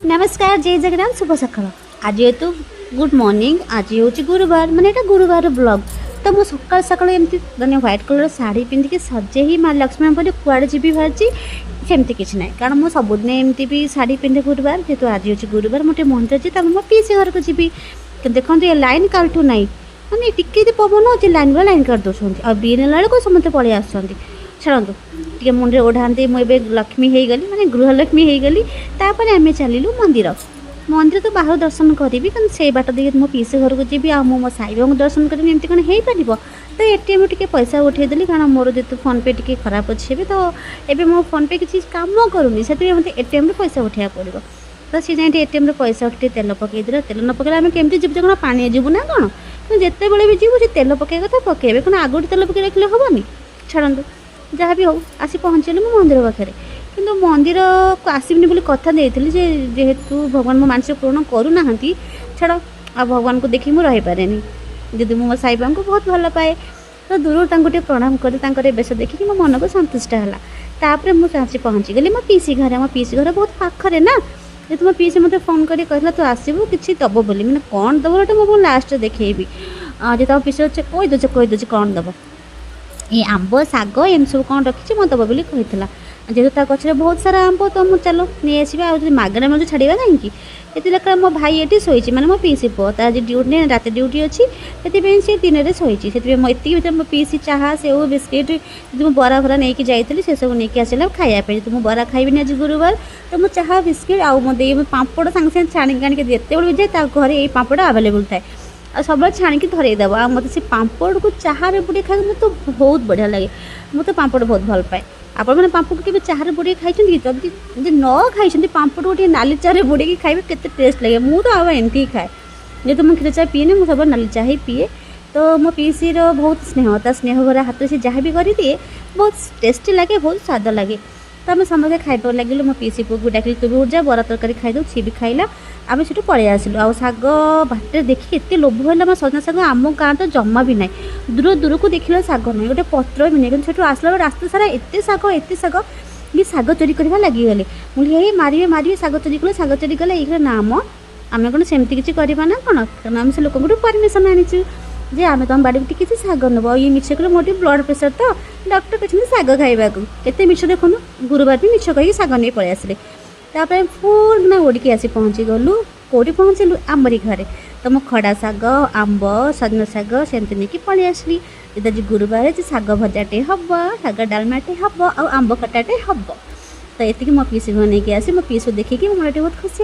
नमस्कार जय जगन्नाथ शुभ सकाल। आज जेहेतु गुड मॉर्निंग आज हूँ गुरुवार माने एटा गुरुवार ब्लॉग तो मु सकाल सकाल एमती मैंने व्हाइट कलर साड़ी पिंधिकी सजे ही माँ लक्ष्मी बोले कुआड़े जी बाहरी सेमती किसी ना कारण मुझे सबुदिन एमती भी शाढ़ी पिंधे गुरुवार जेहतु आज हूँ गुरुवार मोटे मंदिर जी मो पीसी घर को जी देखो ये लाइन कालठू ना मैंने टिके पवन अच्छे लाइन वाला लाइन कर दौरान आ बीन बेलू समस्त पलि आसुँच छाड़ू टे मुंडे ओढ़ाते मुझे लक्ष्मी हो गली मैंने गृहलक्ष्मी हो गली तापर आम चलू मंदिर मंदिर तो बाहर दर्शन करी कारण से बाट देखिए मो पीसी घर को जी मो साई बाबू दर्शन करी एमती कौन हो पार तो एटीएम टे पैसा उठेदेली कारण मोर जेहतु फोन पे टी खराब अच्छे भी तो ये मो फोन पे किसी काम करूनी से मतलब एटीएम पैसा उठा पड़ो तो सी जाए एटीएम पैसा उठे तेल पकईदे तेल न पकड़े आम केमती जीव कौन पानी जीवु ना कौन जिते बड़े भी जीवु तेल पकड़ तो पकड़े कौन आगुरी तेल पकड़ रखले हेनी छाड़ू जहाँ भी हो आसी पहुँचल मो मंदिर पाखे कि मंदिर को आसबिनी बोली कथा देती जेहेतु भगवान मो मानसिक पूर्ण करूना छाड़ आ भगवान को देखी मुझे रहीपे दीदी मो साई बाबा को बहुत भल पाए तो दूर टे प्रणाम कर बेश देखिए मो मन को संतुष्ट है मुझे आसी पहुँची गली मो पीसी घर बहुत पाखे ना जो मो पीसी मत फोन कर कहला तू आसबू कि दब बोली मैंने कौन दब मुझे लास्ट देखेबी जो तुम पीसी अच्छे कहीदे कौन दब ये आंब शाग एम सब कौन रखी मत दब बोली कही जेहतु गचर बहुत सारा आंब तो मुझे चलो नहीं आसवा आगना मुझे छाड़ा कहीं ये मो भाई ये शोची मैंने मो पीसी पुओ तो आज ड्यूटी रात ड्यूटी अच्छी से दिन में शोची से मो मो पीसी चाह से बिस्किट जो बरा भरा नहीं जाइली से सब नहीं आसला खायापी तो मुझे बरा खाइबी आज गुरुवार तो मुझे चाह बिस्किट आउ मो पापड़ सांगे सांगे छाणिक आनिक जिते भी जाए घर ये पापड़ आवेलेबल थाए आ सब छाणिकी धरईदेव आ मत से पापड़ को चाहे बुड़े खाए मत तो बहुत बढ़िया लगे मुझे पापड़ बहुत भल पाए आपण मैंने पापड़ को चाहे बुड़े खाई जब न खाई पापड़ गोटे नाली चारे बुड़े खाइबे केते टेस्ट लगे मुझे तो एमती खाए जेहतु मुझे क्षीर चाय पीए मुझे सब नाली चाह ही पीए तो मो पीसी बहुत स्नेह स्नेह भरा हाथ से जहाँ भी कर दिए बहुत टेस्टी लगे बहुत स्वाद लगे तो आम समस्त खाइबार लगे मो पीसी पुओ को डाकिली तू भी उठ जा बरा तरकारी खाईदे सी भी खाइला आम से पलि आसिलु आ शाग बाटे देखिए एत लोभ है सजना शाग आम गाँ तो जमा भी ना दूर दूर को देखला शाग ना गोटे पत्र भी नहीं कि आसला रास्ता सारा एत शाग ये शाग चोरी करवा लगिगले मुझे मारे मारे शाग चोरी कले शाग चोरी कले ये नाम आम कौन सेमती किसी करवा ना कौन कारण आम से लोक परमिशन आनीचु जे आम तुम बाड़ी किसी शाग नब ये मिछ कले मोटे ब्लड प्रेसर तो डॉक्टर कहते शाग खाइबा केते मिछ देखुन गुरुवार भी मिछ कही शाग नहीं पलि आसिले तापर पूर्ण ओडिकी आसी पहुँची गलु कौटी पहुँचलु आमरी घरे तो मो खड़ा शाग आंब सजना शाग सेमती नहीं पलि आसली आज गुरुवार शाग भजाटे हम शाग डालमाटे हम आंब खटाटे हम तो ये मो पीसी को नहीं आसी मो पीसी देखिए मोटे बहुत खुशी।